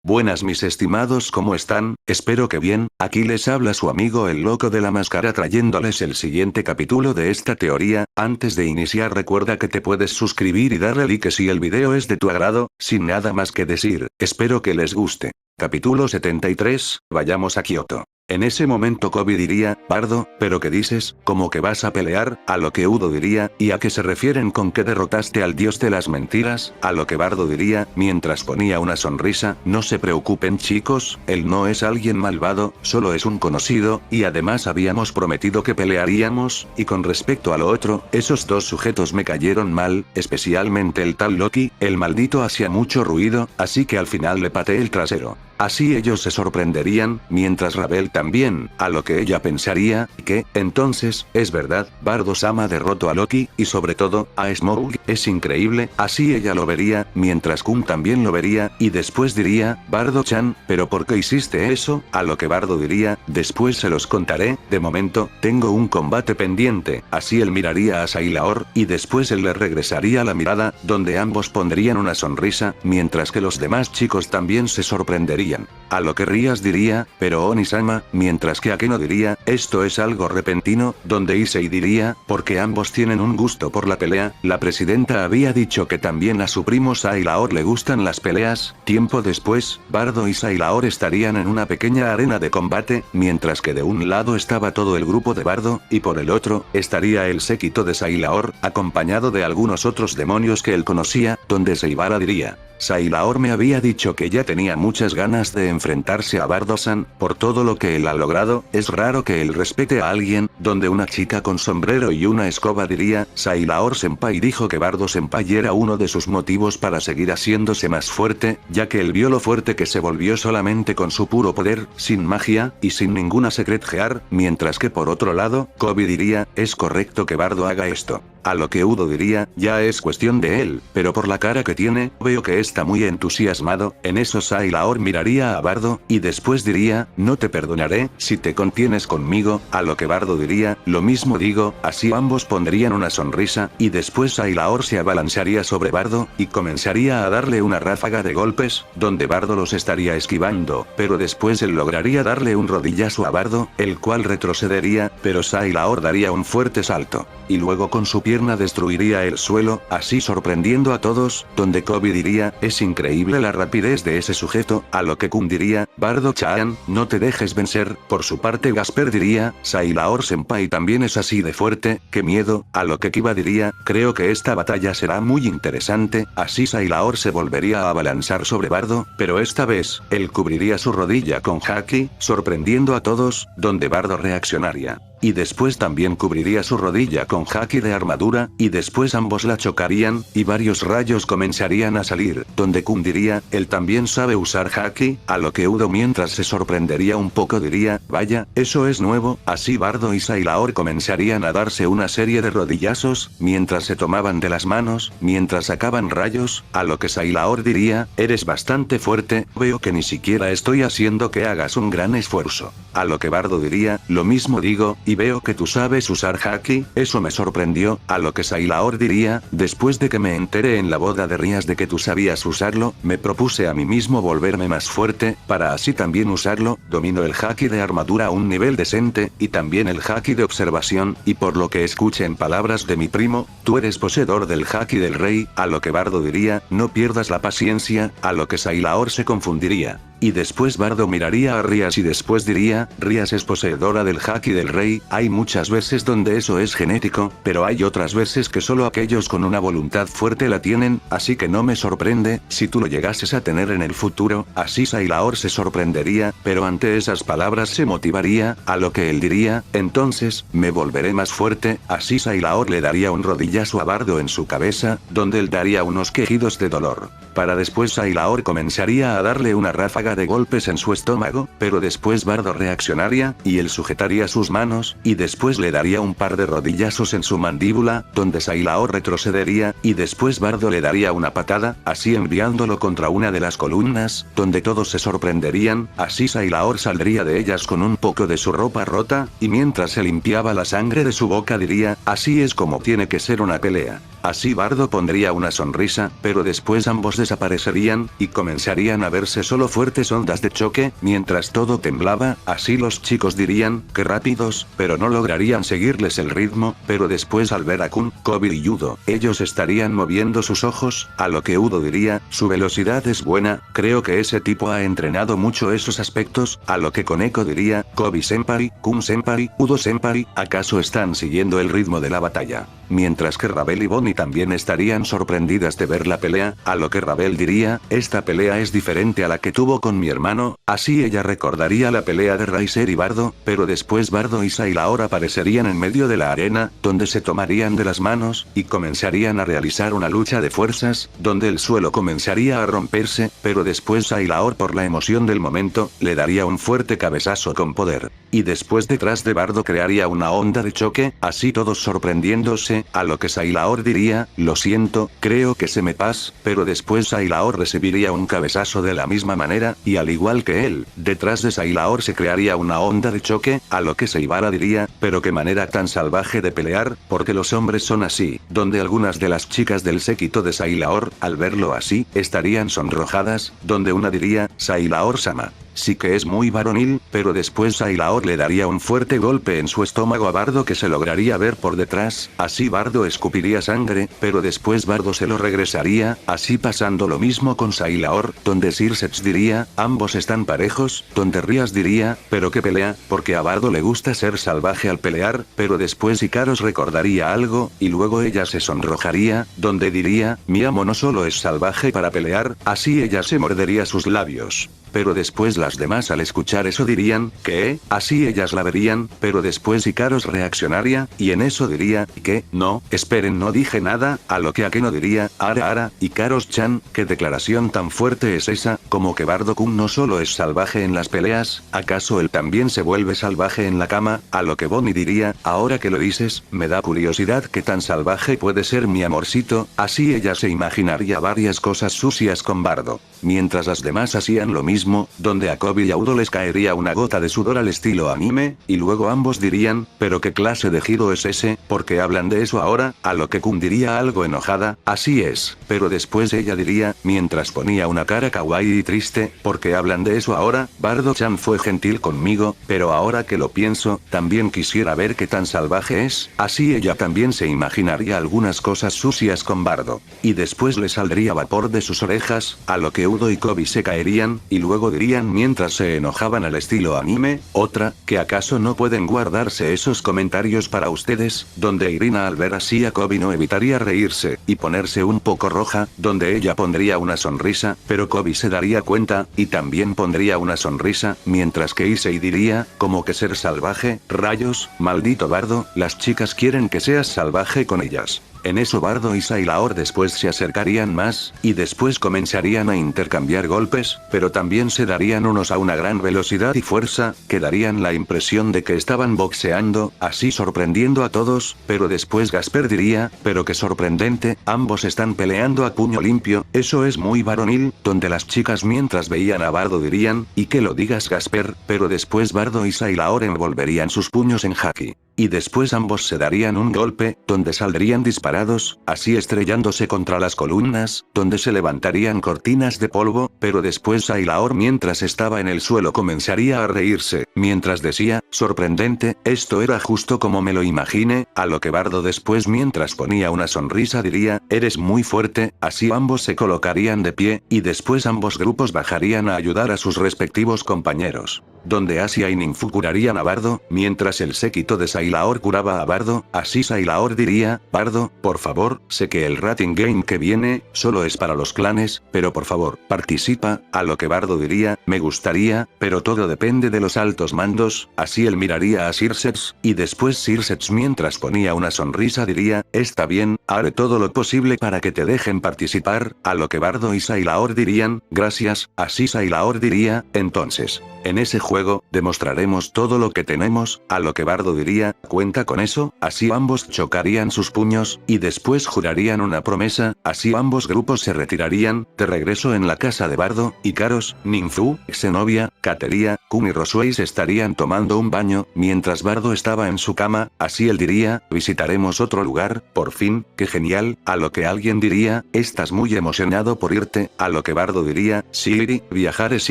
Buenas mis estimados, ¿cómo están? Espero que bien. Aquí les habla su amigo el loco de la máscara trayéndoles el siguiente capítulo de esta teoría. Antes de iniciar recuerda que te puedes suscribir y darle like si el video es de tu agrado. Sin nada más que decir, espero que les guste. Capítulo 73, vayamos a Kioto. En ese momento Kobe diría, Bardo, ¿pero qué dices? ¿Cómo que vas a pelear? A lo que Udo diría, ¿y a qué se refieren con que derrotaste al dios de las mentiras? A lo que Bardo diría, mientras ponía una sonrisa, no se preocupen chicos, él no es alguien malvado, solo es un conocido, y además habíamos prometido que pelearíamos, y con respecto a lo otro, esos dos sujetos me cayeron mal, especialmente el tal Loki, el maldito hacía mucho ruido, así que al final le pateé el trasero. Así ellos se sorprenderían, mientras Ravel también, a lo que ella pensaría, que, entonces, es verdad, Bardo-sama derrotó a Loki, y sobre todo, a Smaug, es increíble, así ella lo vería, mientras Kun también lo vería, y después diría, Bardo-chan, ¿pero por qué hiciste eso? A lo que Bardo diría, después se los contaré, de momento, tengo un combate pendiente, así él miraría a Sylar, y después él le regresaría la mirada, donde ambos pondrían una sonrisa, mientras que los demás chicos también se sorprenderían. A lo que Rias diría, pero Onisama, mientras que Akeno diría, esto es algo repentino, donde Issei diría, porque ambos tienen un gusto por la pelea, la presidenta había dicho que también a su primo Sylar le gustan las peleas, tiempo después, Bardo y Sylar estarían en una pequeña arena de combate, mientras que de un lado estaba todo el grupo de Bardo, y por el otro, estaría el séquito de Sylar, acompañado de algunos otros demonios que él conocía, donde Seibara diría, Sylar me había dicho que ya tenía muchas ganas de enfrentarse a Bardo-san, por todo lo que él ha logrado, es raro que él respete a alguien, donde una chica con sombrero y una escoba diría, Sylar-senpai dijo que Bardo-senpai era uno de sus motivos para seguir haciéndose más fuerte, ya que él vio lo fuerte que se volvió solamente con su puro poder, sin magia, y sin ninguna secret gear, mientras que por otro lado, Kobe diría, es correcto que Bardo haga esto. A lo que Udo diría, ya es cuestión de él, pero por la cara que tiene, veo que está muy entusiasmado, en eso Sylar miraría a Bardo, y después diría, no te perdonaré, si te contienes conmigo, a lo que Bardo diría, lo mismo digo, así ambos pondrían una sonrisa, y después Sylar se abalanzaría sobre Bardo, y comenzaría a darle una ráfaga de golpes, donde Bardo los estaría esquivando, pero después él lograría darle un rodillazo a Bardo, el cual retrocedería, pero Sylar daría un fuerte salto, y luego con su pierna destruiría el suelo, así sorprendiendo a todos, donde Kobe diría, es increíble la rapidez de ese sujeto, a lo que Kun diría, Bardo-chan, no te dejes vencer, por su parte Gasper diría, Sylar-senpai también es así de fuerte, qué miedo, a lo que Kiba diría, creo que esta batalla será muy interesante, así Sylar se volvería a abalanzar sobre Bardo, pero esta vez, él cubriría su rodilla con haki, sorprendiendo a todos, donde Bardo reaccionaría. Y después también cubriría su rodilla con haki de armadura, y después ambos la chocarían, y varios rayos comenzarían a salir, donde Kun diría, él también sabe usar haki, a lo que Udo mientras se sorprendería un poco diría, vaya, eso es nuevo, así Bardo y Sylar comenzarían a darse una serie de rodillazos, mientras se tomaban de las manos, mientras sacaban rayos, a lo que Sylar diría, eres bastante fuerte, veo que ni siquiera estoy haciendo que hagas un gran esfuerzo. A lo que Bardo diría, lo mismo digo, y veo que tú sabes usar haki, eso me sorprendió, a lo que Sylar diría, después de que me enteré en la boda de Rias de que tú sabías usarlo, me propuse a mí mismo volverme más fuerte, para así también usarlo, domino el haki de armadura a un nivel decente, y también el haki de observación, y por lo que escuché en palabras de mi primo, tú eres poseedor del haki del rey, a lo que Bardo diría, no pierdas la paciencia, a lo que Sylar se confundiría. Y después Bardo miraría a Rias y después diría, Rias es poseedora del haki del rey, hay muchas veces donde eso es genético, pero hay otras veces que solo aquellos con una voluntad fuerte la tienen, así que no me sorprende, si tú lo llegases a tener en el futuro, así Sylar se sorprendería, pero ante esas palabras se motivaría, a lo que él diría, entonces, me volveré más fuerte, así Sylar le daría un rodillazo a Bardo en su cabeza, donde él daría unos quejidos de dolor. Para después Sylar comenzaría a darle una ráfaga de golpes en su estómago, pero después Bardo reaccionaría, y él sujetaría sus manos, y después le daría un par de rodillazos en su mandíbula, donde Sylar retrocedería, y después Bardo le daría una patada, así enviándolo contra una de las columnas, donde todos se sorprenderían, así Sylar saldría de ellas con un poco de su ropa rota, y mientras se limpiaba la sangre de su boca diría, así es como tiene que ser una pelea. así Bardo pondría una sonrisa, pero después ambos desaparecerían, y comenzarían a verse solo fuertes ondas de choque, mientras todo temblaba, así los chicos dirían, qué rápidos, pero no lograrían seguirles el ritmo, pero después al ver a Kun, Kobe y Udo, ellos estarían moviendo sus ojos, a lo que Udo diría, su velocidad es buena, creo que ese tipo ha entrenado mucho esos aspectos, a lo que Koneko diría, Kobe-senpai, Kun-senpai, Udo-senpai, ¿acaso están siguiendo el ritmo de la batalla? Mientras que Rabel y Bonnie también estarían sorprendidas de ver la pelea, a lo que Rabel diría, esta pelea es diferente a la que tuvo con mi hermano, así ella recordaría la pelea de Riser y Bardo, pero después Bardo y Sailor aparecerían en medio de la arena, donde se tomarían de las manos, y comenzarían a realizar una lucha de fuerzas, donde el suelo comenzaría a romperse, pero después Sailor por la emoción del momento, le daría un fuerte cabezazo con poder. Y después detrás de Bardo crearía una onda de choque, así todos sorprendiéndose, a lo que Sailor diría, lo siento, creo que se me pasa, pero después Sailor recibiría un cabezazo de la misma manera, y al igual que él, detrás de Sailor se crearía una onda de choque, a lo que Seibara diría, pero qué manera tan salvaje de pelear, porque los hombres son así, donde algunas de las chicas del séquito de Sailor, al verlo así, estarían sonrojadas, donde una diría, Sailor-sama. Sí que es muy varonil, pero después Sailor le daría un fuerte golpe en su estómago a Bardo que se lograría ver por detrás, así Bardo escupiría sangre, pero después Bardo se lo regresaría, así pasando lo mismo con Sailor, donde Circeps diría, ambos están parejos, donde Rias diría, pero qué pelea, porque a Bardo le gusta ser salvaje al pelear, pero después Ikaros recordaría algo, y luego ella se sonrojaría, donde diría, mi amo no solo es salvaje para pelear, así ella se mordería sus labios. Pero después las demás al escuchar eso dirían, ¿qué? Así ellas la verían, pero después Ikaros reaccionaría, y en eso diría, ¿qué? No, esperen no dije nada, a lo que Akeno diría, ara, Ikaros-chan, ¿qué declaración tan fuerte es esa? Como que Bardo-kun no solo es salvaje en las peleas, ¿acaso él también se vuelve salvaje en la cama? A lo que Bonnie diría, ahora que lo dices, me da curiosidad qué tan salvaje puede ser mi amorcito, así ella se imaginaría varias cosas sucias con Bardo. Mientras las demás hacían lo mismo, donde a Kobe y a Udo les caería una gota de sudor al estilo anime, y luego ambos dirían, pero qué clase de giro es ese, ¿por qué hablan de eso ahora? A lo que Kun diría algo enojada, así es, pero después ella diría, mientras ponía una cara kawaii y triste, ¿por qué hablan de eso ahora? Bardo-chan fue gentil conmigo, pero ahora que lo pienso, también quisiera ver qué tan salvaje es, así ella también se imaginaría algunas cosas sucias con Bardo. Y después le saldría vapor de sus orejas, a lo que Udo y Kobe se caerían, y luego dirían mientras se enojaban al estilo anime, otra, que acaso no pueden guardarse esos comentarios para ustedes, donde Irina al ver así a Kobe no evitaría reírse, y ponerse un poco roja, donde ella pondría una sonrisa, pero Kobe se daría cuenta, y también pondría una sonrisa, mientras que Issei diría, como que ser salvaje, rayos, maldito Bardo, las chicas quieren que seas salvaje con ellas. En eso Bardo y Sailor después se acercarían más, y después comenzarían a intercambiar golpes, pero también se darían unos a una gran velocidad y fuerza, que darían la impresión de que estaban boxeando, así sorprendiendo a todos, pero después Gasper diría, pero qué sorprendente, ambos están peleando a puño limpio, eso es muy varonil, donde las chicas mientras veían a Bardo dirían, y que lo digas Gasper, pero después Bardo y Sailor envolverían sus puños en haki. Y después ambos se darían un golpe, donde saldrían disparados, así estrellándose contra las columnas, donde se levantarían cortinas de polvo, pero después Sailor mientras estaba en el suelo comenzaría a reírse, mientras decía, sorprendente, esto era justo como me lo imaginé, a lo que Bardo después mientras ponía una sonrisa diría, eres muy fuerte, así ambos se colocarían de pie, y después ambos grupos bajarían a ayudar a sus respectivos compañeros. Donde Asia y Ninfu curarían a Bardo, mientras el séquito de Sailor curaba a Bardo, así Sailor diría, Bardo, por favor, sé que el rating game que viene, solo es para los clanes, pero por favor, participa, a lo que Bardo diría, me gustaría, pero todo depende de los altos mandos, así él miraría a Circeps, y después Circeps mientras ponía una sonrisa diría, está bien, haré todo lo posible para que te dejen participar, a lo que Bardo y Sailor dirían, gracias, así Sailor diría, entonces, En ese juego, demostraremos todo lo que tenemos, a lo que Bardo diría, cuenta con eso, así ambos chocarían sus puños, y después jurarían una promesa, así ambos grupos se retirarían, de regreso en la casa de Bardo, Ikaros, Ninfu, Xenovia, Kateria, Kun y Rosueis estarían tomando un baño, mientras Bardo estaba en su cama, así él diría, visitaremos otro lugar, por fin, qué genial, a lo que alguien diría, estás muy emocionado por irte, a lo que Bardo diría, sí, viajar es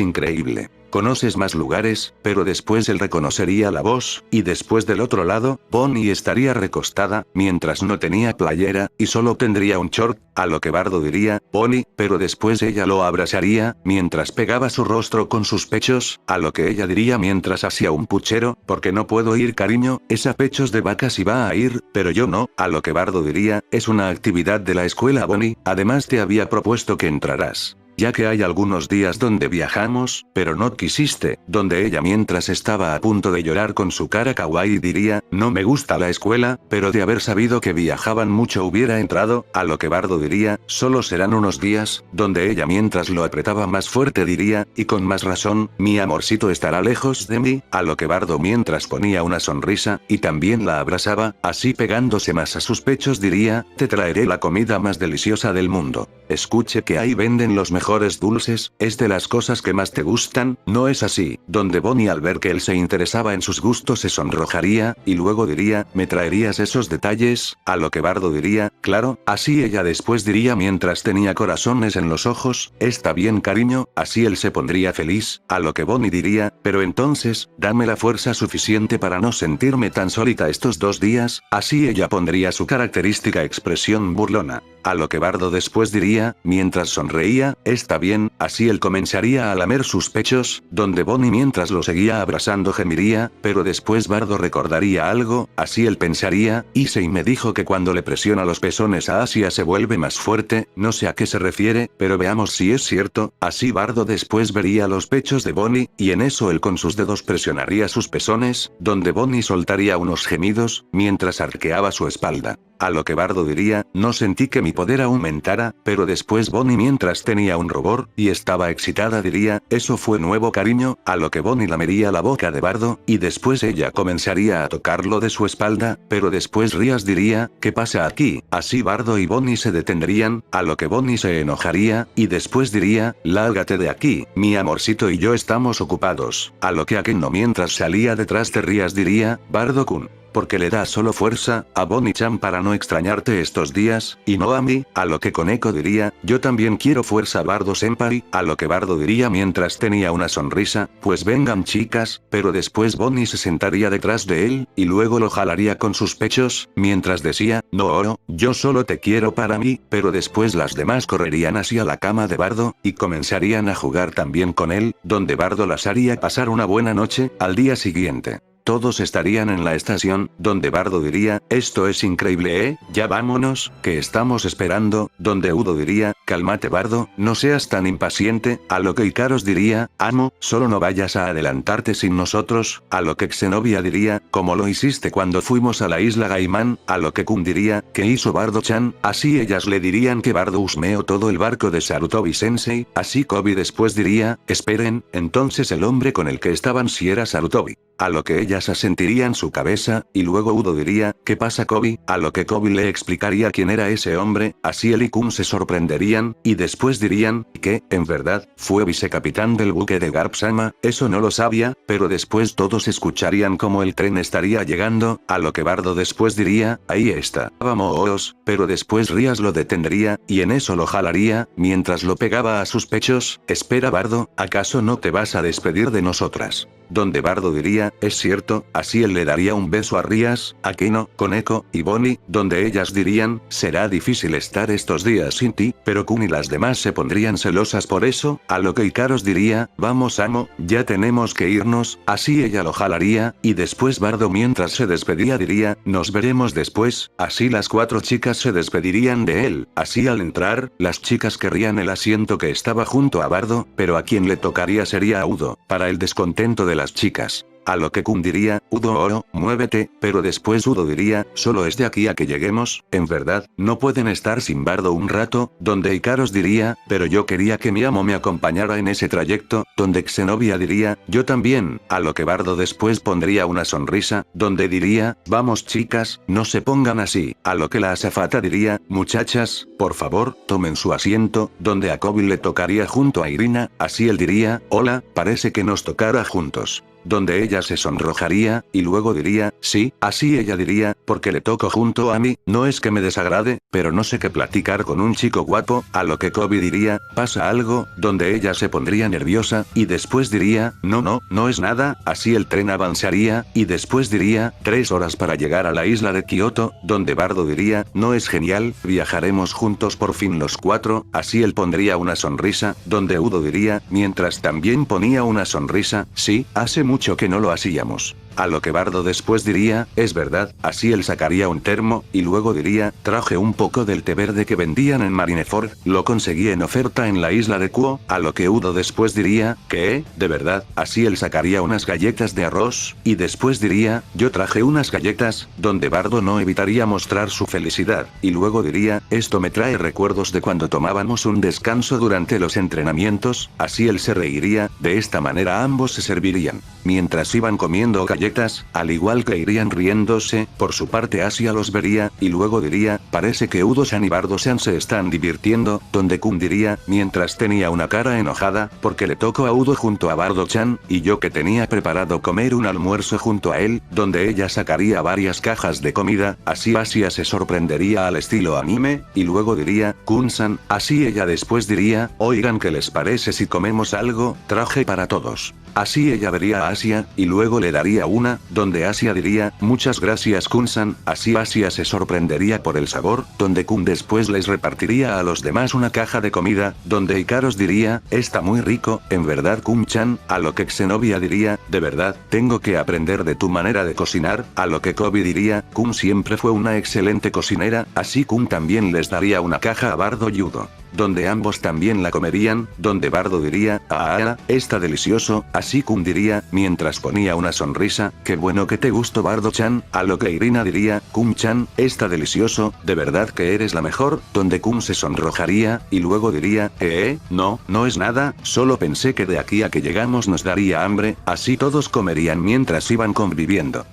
increíble. Conoces más lugares, pero después él reconocería la voz, y después del otro lado, Bonnie estaría recostada, mientras no tenía playera, y solo tendría un short, a lo que Bardo diría, Bonnie, pero después ella lo abrazaría, mientras pegaba su rostro con sus pechos, a lo que ella diría mientras hacía un puchero, porque no puedo ir cariño, es a pechos de vacas y va a ir, pero yo no, a lo que Bardo diría, es una actividad de la escuela Bonnie, además te había propuesto que entrarás. Ya que hay algunos días donde viajamos, pero no quisiste, donde ella mientras estaba a punto de llorar con su cara kawaii diría, no me gusta la escuela, pero de haber sabido que viajaban mucho hubiera entrado, a lo que Bardo diría, solo serán unos días, donde ella mientras lo apretaba más fuerte diría, y con más razón, mi amorcito estará lejos de mí, a lo que Bardo mientras ponía una sonrisa, y también la abrazaba, así pegándose más a sus pechos diría, te traeré la comida más deliciosa del mundo. Escuche que ahí venden los mejores dulces, es de las cosas que más te gustan, ¿no es así? Donde Bonnie al ver que él se interesaba en sus gustos se sonrojaría, y luego diría, ¿me traerías esos detalles? A lo que Bardo diría, claro, así ella después diría mientras tenía corazones en los ojos, está bien cariño, así él se pondría feliz, a lo que Bonnie diría, pero entonces, dame la fuerza suficiente para no sentirme tan solita estos 2 días, así ella pondría su característica expresión burlona. A lo que Bardo después diría, mientras sonreía, está bien, así él comenzaría a lamer sus pechos, donde Bonnie mientras lo seguía abrazando gemiría, pero después Bardo recordaría algo, así él pensaría, Issei me dijo que cuando le presiona los pezones a Asia se vuelve más fuerte, no sé a qué se refiere, pero veamos si es cierto, así Bardo después vería los pechos de Bonnie, y en eso él con sus dedos presionaría sus pezones, donde Bonnie soltaría unos gemidos, mientras arqueaba su espalda. A lo que Bardo diría, no sentí que mi poder aumentara, pero después Bonnie mientras tenía un rubor, y estaba excitada diría, eso fue nuevo cariño, a lo que Bonnie lamería la boca de Bardo, y después ella comenzaría a tocarlo de su espalda, pero después Rías diría, ¿qué pasa aquí? Así Bardo y Bonnie se detendrían, a lo que Bonnie se enojaría, y después diría, lárgate de aquí, mi amorcito y yo estamos ocupados, a lo que Akeno mientras salía detrás de Rías diría, Bardo-kun. Porque le da solo fuerza a Bonnie-chan para no extrañarte estos días, y no a mí, a lo que Koneko diría, yo también quiero fuerza Bardo-senpai, a lo que Bardo diría mientras tenía una sonrisa, pues vengan chicas, pero después Bonnie se sentaría detrás de él, y luego lo jalaría con sus pechos, mientras decía, no oro, yo solo te quiero para mí, pero después las demás correrían hacia la cama de Bardo, y comenzarían a jugar también con él, donde Bardo las haría pasar una buena noche, al día siguiente. Todos estarían en la estación, donde Bardo diría, esto es increíble ya vámonos, que estamos esperando, donde Udo diría, cálmate Bardo, no seas tan impaciente, a lo que Ikaros diría, amo, solo no vayas a adelantarte sin nosotros, a lo que Xenovia diría, como lo hiciste cuando fuimos a la isla Gaimán, a lo que Kun diría, que hizo Bardo-chan, así ellas le dirían que Bardo husmeó todo el barco de Sarutobi-sensei, así Kobe después diría, esperen, entonces el hombre con el que estaban si era Sarutobi. A lo que ellas asentirían su cabeza, y luego Udo diría, ¿qué pasa Kobe? A lo que Kobe le explicaría quién era ese hombre, así él y Kun se sorprenderían, y después dirían, que, en verdad, fue vicecapitán del buque de Garp-sama, eso no lo sabía, pero después todos escucharían como el tren estaría llegando, a lo que Bardo después diría, ahí está, vamos, pero después Rías lo detendría, y en eso lo jalaría, mientras lo pegaba a sus pechos, espera Bardo, ¿acaso no te vas a despedir de nosotras? Donde Bardo diría, es cierto, así él le daría un beso a Rías, Akeno, Koneko, y Bonnie, donde ellas dirían, será difícil estar estos días sin ti, pero Kun y las demás se pondrían celosas por eso, a lo que Ikaros diría, vamos amo, ya tenemos que irnos, así ella lo jalaría, y después Bardo mientras se despedía diría, nos veremos después, así las 4 chicas se despedirían de él, así al entrar, las chicas querrían el asiento que estaba junto a Bardo, pero a quien le tocaría sería a Udo, para el descontento de las chicas. a lo que Kun diría, Udo muévete, pero después Udo diría, solo es de aquí a que lleguemos, en verdad, no pueden estar sin Bardo un rato, donde Ikaros diría, pero yo quería que mi amo me acompañara en ese trayecto, donde Xenobia diría, yo también, a lo que Bardo después pondría una sonrisa, donde diría, vamos chicas, no se pongan así, a lo que la azafata diría, muchachas, por favor, tomen su asiento, donde a Kobe le tocaría junto a Irina, así él diría, hola, parece que nos tocara juntos. Donde ella se sonrojaría, y luego diría, sí, así ella diría, porque le toco junto a mí, no es que me desagrade, pero no sé qué platicar con un chico guapo, a lo que Kobe diría, pasa algo, donde ella se pondría nerviosa, y después diría, no es nada, así el tren avanzaría, y después diría, 3 horas para llegar a la isla de Kioto, donde Bardo diría, no es genial, viajaremos juntos por fin los 4, así él pondría una sonrisa, donde Udo diría, mientras también ponía una sonrisa, sí, hace mucho que no lo hacíamos. A lo que Bardo después diría, es verdad, así él sacaría un termo, y luego diría, traje un poco del té verde que vendían en Marineford, lo conseguí en oferta en la isla de Kuo, a lo que Udo después diría, ¿qué? ¿De verdad? Así él sacaría unas galletas de arroz, y después diría, yo traje unas galletas, donde Bardo no evitaría mostrar su felicidad, y luego diría, esto me trae recuerdos de cuando tomábamos un descanso durante los entrenamientos, así él se reiría, de esta manera ambos se servirían. Mientras iban comiendo galletas, al igual que irían riéndose, por su parte Asia los vería, y luego diría, parece que Udo-san y Bardo-san se están divirtiendo, donde Kun diría, mientras tenía una cara enojada, porque le tocó a Udo junto a Bardo-chan, y yo que tenía preparado comer un almuerzo junto a él, donde ella sacaría varias cajas de comida, así Asia se sorprendería al estilo anime, y luego diría, Kun-san, así ella después diría, oigan ¿qué les parece si comemos algo? Traje para todos. Así ella vería a Asia, y luego le daría una, donde Asia diría, muchas gracias Kun-san, así Asia se sorprendería por el sabor, donde Kun después les repartiría a los demás una caja de comida, donde Ikaros diría, está muy rico, en verdad Kun-chan, a lo que Xenobia diría, de verdad, tengo que aprender de tu manera de cocinar, a lo que Kobe diría, Kun siempre fue una excelente cocinera, así Kun también les daría una caja a Bardo y Udo. Donde ambos también la comerían, donde Bardo diría, está delicioso, así Kun diría, mientras ponía una sonrisa, qué bueno que te gustó Bardo-chan, a lo que Irina diría, Kun-chan, está delicioso, de verdad que eres la mejor, donde Kun se sonrojaría, y luego diría, no es nada, solo pensé que de aquí a que llegamos nos daría hambre, así todos comerían mientras iban conviviendo.